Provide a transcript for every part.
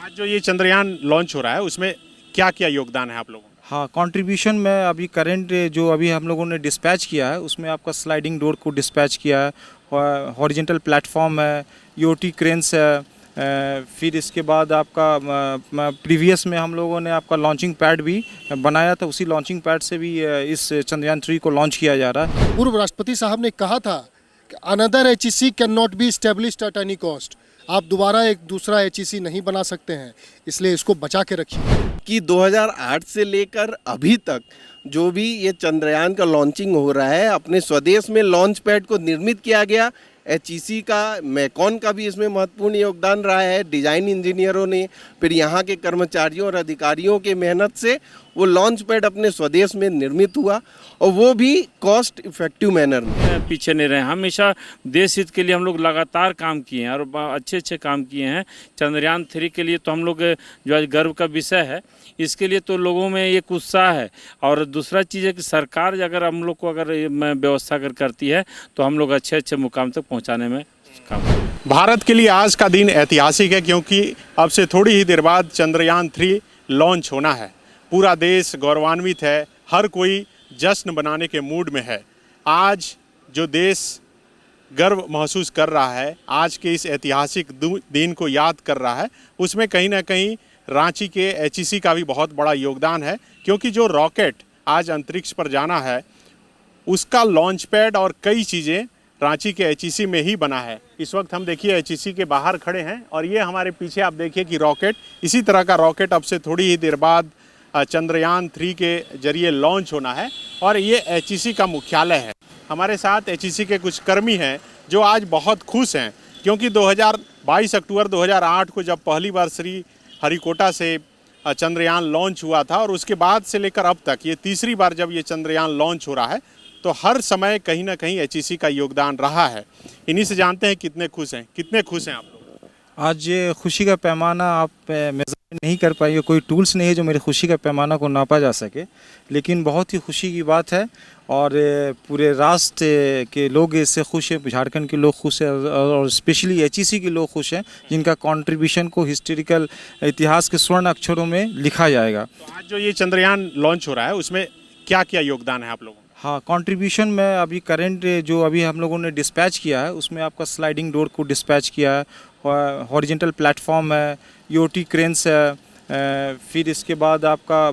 आज जो ये चंद्रयान लॉन्च हो रहा है उसमें क्या क्या योगदान है आप लोगों का? हाँ, कंट्रीब्यूशन में अभी करंट जो अभी हम लोगों ने डिस्पैच किया है उसमें आपका स्लाइडिंग डोर को डिस्पैच किया है, हॉरिजेंटल प्लेटफॉर्म है, ईओटी क्रेन्स है, फिर इसके बाद आपका प्रीवियस में हम लोगों ने आपका लॉन्चिंग पैड भी बनाया था, उसी लॉन्चिंग पैड से भी इस चंद्रयान 3 को लॉन्च किया जा रहा है। पूर्व राष्ट्रपति साहब ने कहा था कि another HEC can not be established at any cost. आप दोबारा एक दूसरा एचईसी नहीं बना सकते हैं, इसलिए इसको बचा के रखिए। कि 2008 से लेकर अभी तक जो भी ये चंद्रयान का लॉन्चिंग हो रहा है, अपने स्वदेश में लॉन्च पैड को निर्मित किया गया। एचईसी का, मैकॉन का भी इसमें महत्वपूर्ण योगदान रहा है। डिजाइन इंजीनियरों ने, फिर यहाँ के कर्मचारियों और अधिकारियों के मेहनत से वो लॉन्च पैड अपने स्वदेश में निर्मित हुआ, और वो भी कॉस्ट इफेक्टिव मैनर में। पीछे नहीं रहे, हमेशा देश हित के लिए हम लोग लगातार काम किए हैं और अच्छे अच्छे काम किए हैं। चंद्रयान 3 के लिए तो हम लोग जो आज गर्व का विषय है, इसके लिए तो लोगों में एक उत्साह है। और दूसरा चीज़ है कि सरकार अगर हम लोग को अगर व्यवस्था अगर करती है तो हम लोग अच्छे अच्छे मुकाम तक पहुँचाने में काम करें। भारत के लिए आज का दिन ऐतिहासिक है क्योंकि अब से थोड़ी ही देर बाद चंद्रयान 3 लॉन्च होना है। पूरा देश गौरवान्वित है, हर कोई जश्न बनाने के मूड में है। आज जो देश गर्व महसूस कर रहा है, आज के इस ऐतिहासिक दिन को याद कर रहा है, उसमें कहीं ना कहीं रांची के एचईसी का भी बहुत बड़ा योगदान है। क्योंकि जो रॉकेट आज अंतरिक्ष पर जाना है उसका लॉन्च पैड और कई चीज़ें रांची के एचईसी में ही बना है। इस वक्त हम देखिए एचईसी के बाहर खड़े हैं और ये हमारे पीछे आप देखिए कि रॉकेट, इसी तरह का रॉकेट अब से थोड़ी ही देर बाद चंद्रयान 3 के जरिए लॉन्च होना है और ये एचईसी का मुख्यालय है। हमारे साथ एचईसी के कुछ कर्मी हैं जो आज बहुत खुश हैं क्योंकि 22 अक्टूबर 2008 को जब पहली बार श्री हरिकोटा से चंद्रयान लॉन्च हुआ था और उसके बाद से लेकर अब तक ये तीसरी बार जब ये चंद्रयान लॉन्च हो रहा है, तो हर समय कहीं ना कहीं एचईसी का योगदान रहा है। इन्हीं से जानते हैं कितने खुश हैं आप लोग। आज ये खुशी का पैमाना आप मेज़र नहीं कर पाएंगे, कोई टूल्स नहीं है जो मेरी खुशी का पैमाना को नापा जा सके, लेकिन बहुत ही खुशी की बात है और पूरे राष्ट्र के लोग इससे खुश हैं, झारखंड के लोग खुश हैं और स्पेशली एचईसी के लोग खुश हैं जिनका कंट्रीब्यूशन को हिस्टोरिकल इतिहास के स्वर्ण अक्षरों में लिखा जाएगा। तो आज जो ये चंद्रयान लॉन्च हो रहा है उसमें क्या क्या योगदान है आप लोगों का? हाँ, कंट्रीब्यूशन में अभी करंट जो अभी हम लोगों ने डिस्पैच किया है उसमें आपका स्लाइडिंग डोर को डिस्पैच किया है, हॉरिजेंटल प्लेटफॉर्म है, ईओटी क्रेन्स है, फिर इसके बाद आपका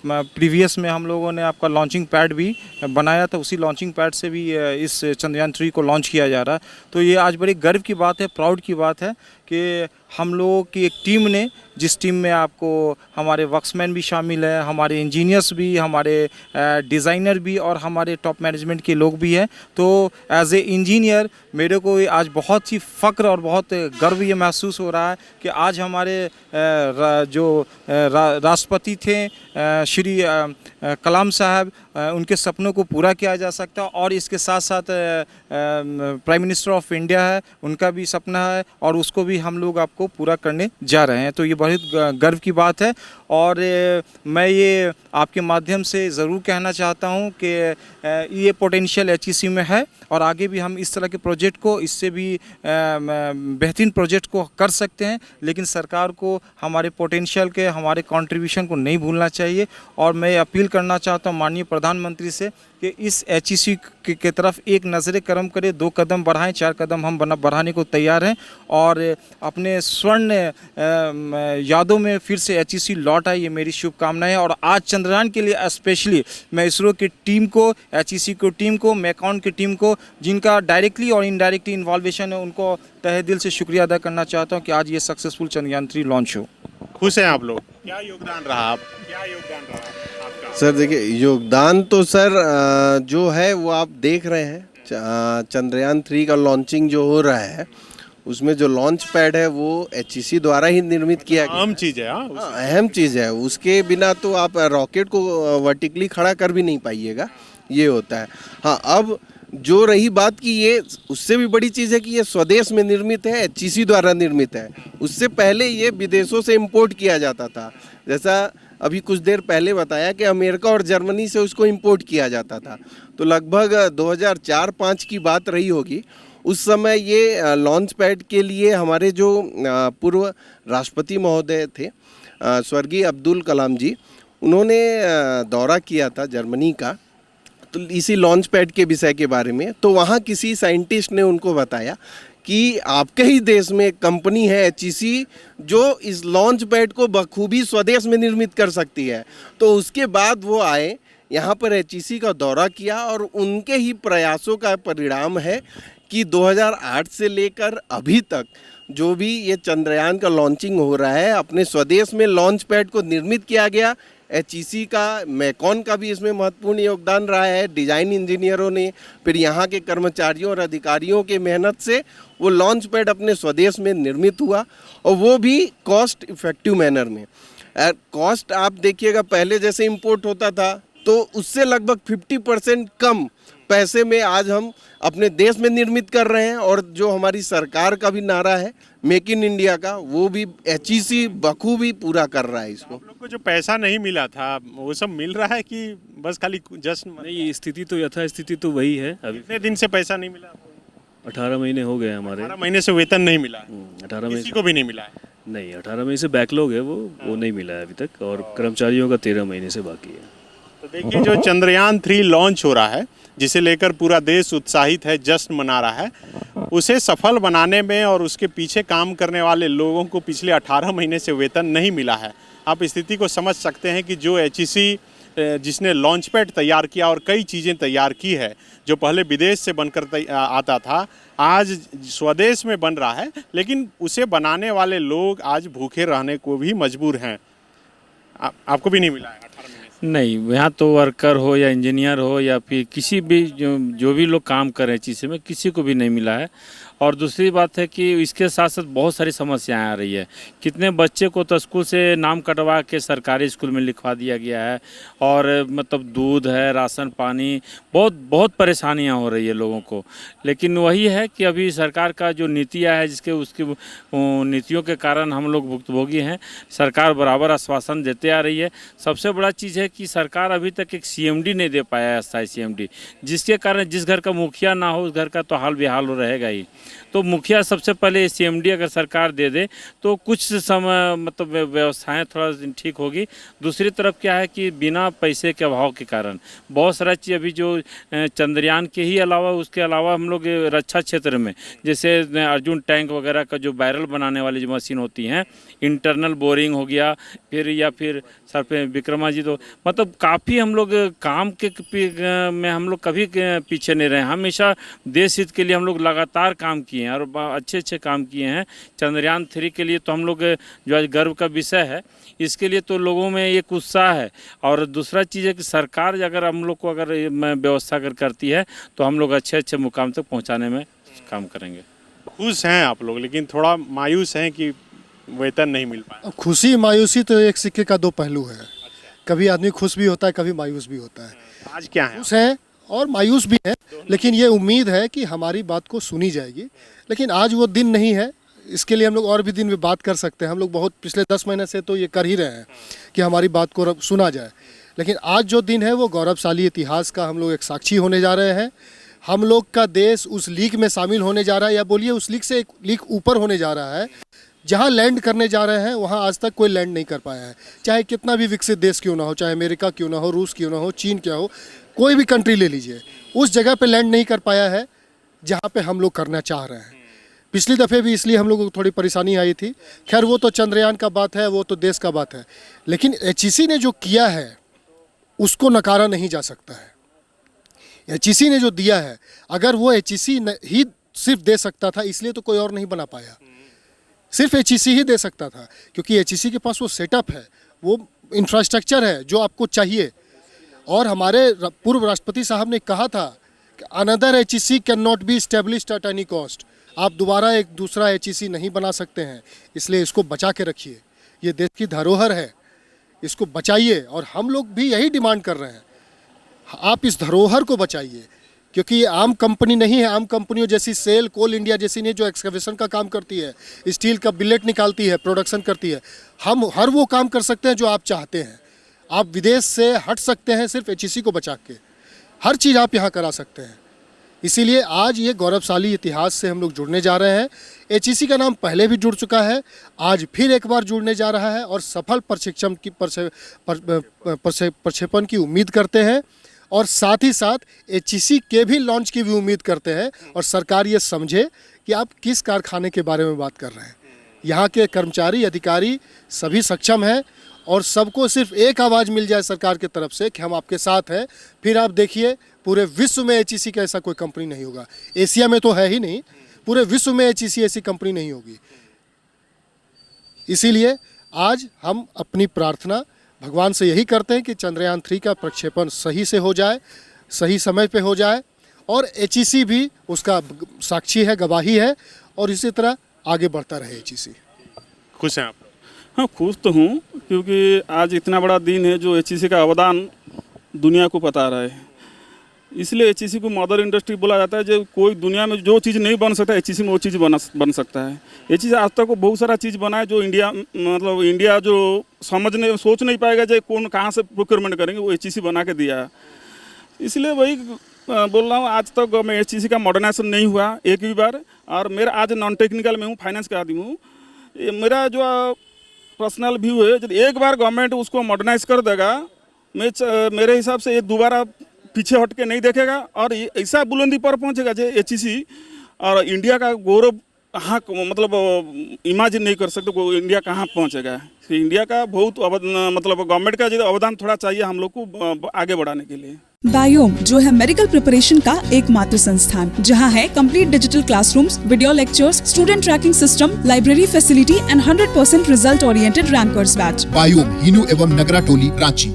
प्रीवियस में हम लोगों ने आपका लॉन्चिंग पैड भी बनाया था, उसी लॉन्चिंग पैड से भी इस चंद्रयान 3 को लॉन्च किया जा रहा है। तो ये आज बड़ी गर्व की बात है, प्राउड की बात है कि हम लोगों की एक टीम ने, जिस टीम में आपको हमारे वर्क्समैन भी शामिल है, हमारे इंजीनियर्स भी, हमारे डिज़ाइनर भी और हमारे टॉप मैनेजमेंट के लोग भी हैं। तो एज ए इंजीनियर मेरे को आज बहुत ही फ़ख्र और बहुत गर्व ये महसूस हो रहा है कि आज हमारे जो राष्ट्रपति थे श्री कलाम साहब, उनके सपनों को पूरा किया जा सकता है और इसके साथ साथ प्राइम मिनिस्टर ऑफ इंडिया है, उनका भी सपना है और उसको भी हम लोग आपको पूरा करने जा रहे हैं। तो ये बहुत गर्व की बात है और मैं ये आपके माध्यम से ज़रूर कहना चाहता हूँ कि ये पोटेंशियल एचईसी में है और आगे भी हम इस तरह के प्रोजेक्ट को, इससे भी बेहतरीन प्रोजेक्ट को कर सकते हैं, लेकिन सरकार को हमारे पोटेंशियल के, हमारे कंट्रीब्यूशन को नहीं भूलना चाहिए। और मैं अपील करना चाहता हूँ माननीय प्रधानमंत्री से कि इस एचईसी की तरफ एक नज़र करम करे, 2 कदम बढ़ाएं, 4 कदम हम बढ़ाने को तैयार हैं और अपने स्वर्ण यादों में फिर से एचईसी लौट आए, ये मेरी शुभकामनाएं। और आज चंद्रयान के लिए स्पेशली मैं इसरो की टीम को, एचईसी की टीम को, मैकॉन की टीम को, जिनका डायरेक्टली और इनडायरेक्टली इन्वॉल्वेशन है, उनको तहे दिल से शुक्रिया अदा करना चाहता हूँ कि आज ये सक्सेसफुल चंद्रयान 3 लॉन्च हो। खुश हैं आप लोग? क्या योगदान रहा आपका? सर देखिए, योगदान तो सर जो है वो आप देख रहे हैं, चंद्रयान 3 का लॉन्चिंग जो हो रहा है उसमें जो लॉन्च पैड है वो एचईसी द्वारा ही निर्मित किया गया। अहम चीज़ है। अहम चीज़ है, उसके बिना तो आप रॉकेट को वर्टिकली खड़ा कर भी नहीं पाइएगा, ये होता है। हाँ, अब जो रही बात की, ये उससे भी बड़ी चीज़ है कि ये स्वदेश में निर्मित है, एचईसी द्वारा निर्मित है। उससे पहले ये विदेशों से इंपोर्ट किया जाता था, जैसा अभी कुछ देर पहले बताया कि अमेरिका और जर्मनी से उसको इंपोर्ट किया जाता था। तो लगभग 2004-05 की बात रही होगी। उस समय ये लॉन्च पैड के लिए हमारे जो पूर्व राष्ट्रपति महोदय थे स्वर्गीय अब्दुल कलाम जी, उन्होंने दौरा किया था जर्मनी का, तो इसी लॉन्च पैड के विषय के बारे में। तो वहाँ किसी साइंटिस्ट ने उनको बताया कि आपके ही देश में एक कंपनी है एचईसी जो इस लॉन्च पैड को बखूबी स्वदेश में निर्मित कर सकती है। तो उसके बाद वो आए, यहाँ पर एचईसी का दौरा किया और उनके ही प्रयासों का परिणाम है कि 2008 से लेकर अभी तक जो भी ये चंद्रयान का लॉन्चिंग हो रहा है, अपने स्वदेश में लॉन्च पैड को निर्मित किया गया। एचईसी का, मैकॉन का भी इसमें महत्वपूर्ण योगदान रहा है। डिज़ाइन इंजीनियरों ने, फिर यहाँ के कर्मचारियों और अधिकारियों के मेहनत से वो लॉन्च पैड अपने स्वदेश में निर्मित हुआ, और वो भी कॉस्ट इफ़ेक्टिव मैनर में। कॉस्ट आप देखिएगा, पहले जैसे इंपोर्ट होता था तो उससे लगभग 50% कम पैसे में आज हम अपने देश में निर्मित कर रहे हैं। और जो हमारी सरकार का भी नारा है मेक इन इंडिया का, वो भी एचईसी बखूबी पूरा कर रहा है इसको। आप लोग को जो पैसा नहीं मिला था वो सब मिल रहा है कि बस खाली जश्न? नहीं, स्थिति तो यथास्थिति तो वही है अभी। कितने दिन से पैसा नहीं मिला? 18 महीने हो गए हमारे। 18 महीने से वेतन नहीं मिला? 18 महीने किसी को भी नहीं मिला है? नहीं, 18 महीने से बैकलॉग है, वो नहीं मिला है अभी तक, और कर्मचारियों का 13 महीने से बाकी है। तो देखिए, जो चंद्रयान 3 लॉन्च हो रहा है, जिसे लेकर पूरा देश उत्साहित है, जश्न मना रहा है, उसे सफल बनाने में और उसके पीछे काम करने वाले लोगों को पिछले 18 महीने से वेतन नहीं मिला है। आप स्थिति को समझ सकते हैं कि जो एचईसी जिसने लॉन्च पैड तैयार किया और कई चीज़ें तैयार की है, जो पहले विदेश से बनकर आता था, आज स्वदेश में बन रहा है, लेकिन उसे बनाने वाले लोग आज भूखे रहने को भी मजबूर हैं। आपको भी नहीं मिला है 18 महीने से? नहीं, यहाँ तो वर्कर हो या इंजीनियर हो या फिर किसी भी जो भी लोग काम कर रहे हैं चीज़ में, किसी को भी नहीं मिला है। और दूसरी बात है कि इसके साथ साथ बहुत सारी समस्याएं आ रही है। कितने बच्चे को तो स्कूल से नाम कटवा के सरकारी स्कूल में लिखवा दिया गया है, और मतलब दूध है, राशन पानी, बहुत परेशानियां हो रही है लोगों को। लेकिन वही है कि अभी सरकार का जो नीतियाँ है, उसकी नीतियों के कारण हम लोग भुक्तभोगी हैं। सरकार बराबर आश्वासन देते आ रही है। सबसे बड़ा चीज़ है कि सरकार अभी तक एक सीएमडी नहीं दे पाया है, अस्थायी सीएमडी, जिसके कारण जिस घर का मुखिया ना हो उस घर का तो हाल बेहाल हो रहेगा ही। तो मुखिया सबसे पहले सीएमडी अगर सरकार दे दे तो कुछ समय मतलब व्यवस्थाएं थोड़ा ठीक होगी। दूसरी तरफ क्या है कि बिना पैसे के अभाव के कारण बहुत सारा चीज़ अभी जो चंद्रयान के ही अलावा, उसके अलावा हम लोग रक्षा क्षेत्र में, जैसे अर्जुन टैंक वगैरह का जो बैरल बनाने वाली जो मशीन होती हैं, इंटरनल बोरिंग हो गया, फिर सर पे विक्रमाजीत, तो मतलब काफ़ी हम लोग काम के में हम लोग कभी पीछे नहीं रहे। हमेशा देश हित के लिए हम लोग लगातार काम किए हैं और अच्छे काम किए हैं। चंद्रयान 3 के लिए तो हम लोग जो आज गर्व का विषय है, इसके लिए तो लोगों में एक उत्साह है। और दूसरा चीज़ है कि सरकार अगर हम लोग को अगर व्यवस्था अगर करती है तो हम लोग अच्छे मुकाम तक पहुंचाने में काम करेंगे। खुश हैं आप लोग, लेकिन थोड़ा मायूस हैं कि वेतन नहीं मिल पाया। खुशी मायूसी तो एक सिक्के का दो पहलू है। कभी आदमी खुश भी होता है, कभी मायूस भी होता है। आज क्या है? खुश है और मायूस भी है, लेकिन ये उम्मीद है कि हमारी बात को सुनी जाएगी। लेकिन आज वो दिन नहीं है, इसके लिए हम लोग और भी दिन में बात कर सकते हैं। हम लोग बहुत पिछले 10 महीने से तो ये कर ही रहे हैं कि हमारी बात को सुना जाए। लेकिन आज जो दिन है वो गौरवशाली इतिहास का हम लोग एक साक्षी होने जा रहे हैं। हम लोग का देश उस लीग में शामिल होने जा रहा है, या बोलिए उस लीग से एक लीग ऊपर होने जा रहा है। जहाँ लैंड करने जा रहे हैं वहाँ आज तक कोई लैंड नहीं कर पाया है। चाहे कितना भी विकसित देश क्यों ना हो, चाहे अमेरिका क्यों ना हो, रूस क्यों ना हो, चीन क्या हो, कोई भी कंट्री ले लीजिए, उस जगह पे लैंड नहीं कर पाया है जहाँ पे हम लोग करना चाह रहे हैं। पिछली दफ़े भी इसलिए हम लोगों को थोड़ी परेशानी आई थी। खैर वो तो चंद्रयान का बात है, वो तो देश का बात है। लेकिन एचईसी ने जो किया है उसको नकारा नहीं जा सकता है। एचईसी ने जो दिया है, अगर वो एचईसी ही सिर्फ दे सकता था, इसलिए तो कोई और नहीं बना पाया, सिर्फ एचईसी ही दे सकता था, क्योंकि एचईसी के पास वो सेटअप है, वो इंफ्रास्ट्रक्चर है जो आपको चाहिए। और हमारे पूर्व राष्ट्रपति साहब ने कहा था कि another HEC can not be established at any cost. आप दोबारा एक दूसरा एचईसी नहीं बना सकते हैं, इसलिए इसको बचा के रखिए। ये देश की धरोहर है, इसको बचाइए। और हम लोग भी यही डिमांड कर रहे हैं, आप इस धरोहर को बचाइए, क्योंकि ये आम कंपनी नहीं है। आम कंपनियों जैसी सेल, कोल इंडिया जैसी ने जो एक्सकवेशन का काम करती है, स्टील का बिलेट निकालती है, प्रोडक्शन करती है, हम हर वो काम कर सकते हैं जो आप चाहते हैं। आप विदेश से हट सकते हैं सिर्फ एचईसी को बचा के, हर चीज़ आप यहाँ करा सकते हैं। इसीलिए आज ये गौरवशाली इतिहास से हम लोग जुड़ने जा रहे हैं। एचईसी का नाम पहले भी जुड़ चुका है, आज फिर एक बार जुड़ने जा रहा है और सफल प्रक्षेपण की उम्मीद करते हैं और साथ ही साथ एचईसी के भी लॉन्च की भी उम्मीद करते हैं। और सरकार ये समझे कि आप किस कारखाने के बारे में बात कर रहे हैं। यहाँ के कर्मचारी अधिकारी सभी सक्षम हैं और सबको सिर्फ एक आवाज़ मिल जाए सरकार की तरफ से कि हम आपके साथ हैं, फिर आप देखिए पूरे विश्व में एचईसी का ऐसा कोई कंपनी नहीं होगा। एशिया में तो है ही नहीं, पूरे विश्व में एचईसी ऐसी कंपनी नहीं होगी। इसीलिए आज हम अपनी प्रार्थना भगवान से यही करते हैं कि चंद्रयान 3 का प्रक्षेपण सही से हो जाए, सही समय पे हो जाए और एचईसी भी उसका साक्षी है, गवाही है और इसी तरह आगे बढ़ता रहे एचईसी। खुश हैं आप? हाँ, खुश तो हूँ क्योंकि आज इतना बड़ा दिन है जो एचईसी का अवदान दुनिया को पता रहा है। इसलिए एचईसी को मदर इंडस्ट्री बोला जाता है। जो कोई दुनिया में जो चीज़ नहीं बन सकता एचईसी में वो चीज़ बन सकता है। एचईसी आज तक बहुत सारा चीज़ बना है जो इंडिया जो सोच नहीं पाएगा जो कौन कहाँ से प्रोक्योरमेंट करेंगे, वो एचईसी बना के दिया है। इसलिए वही बोल रहा हूँ, आज तक मैं एचईसी का मॉडर्नाइजेशन नहीं हुआ एक भी बार। और मेरा आज नॉन टेक्निकल में हूँ, फाइनेंस का आदमी हूँ। मेरा जो पर्सनल व्यू है, यदि एक बार गवर्नमेंट उसको मॉडर्नाइज कर देगा, मेरे हिसाब से ये दोबारा पीछे हट के नहीं देखेगा और ऐसा बुलंदी पर पहुंचेगा जो एचईसी और इंडिया का गौरव कहाँ इमेजिन नहीं कर सकते इंडिया कहाँ पहुंचेगा। इंडिया का बहुत गवर्नमेंट का जो अवदान थोड़ा चाहिए हम लोग को आगे बढ़ाने के लिए। बायोम जो है मेडिकल प्रिपरेशन का एकमात्र संस्थान, जहां है complete digital classrooms, video lectures, student tracking system, library facility and 100% result oriented rankers batch. Biome, Hinoo एवं नगरा टोली, Ranchi.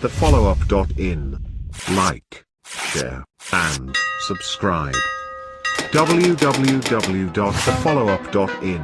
thefollowup.in. Like, share, and subscribe. www.thefollowup.in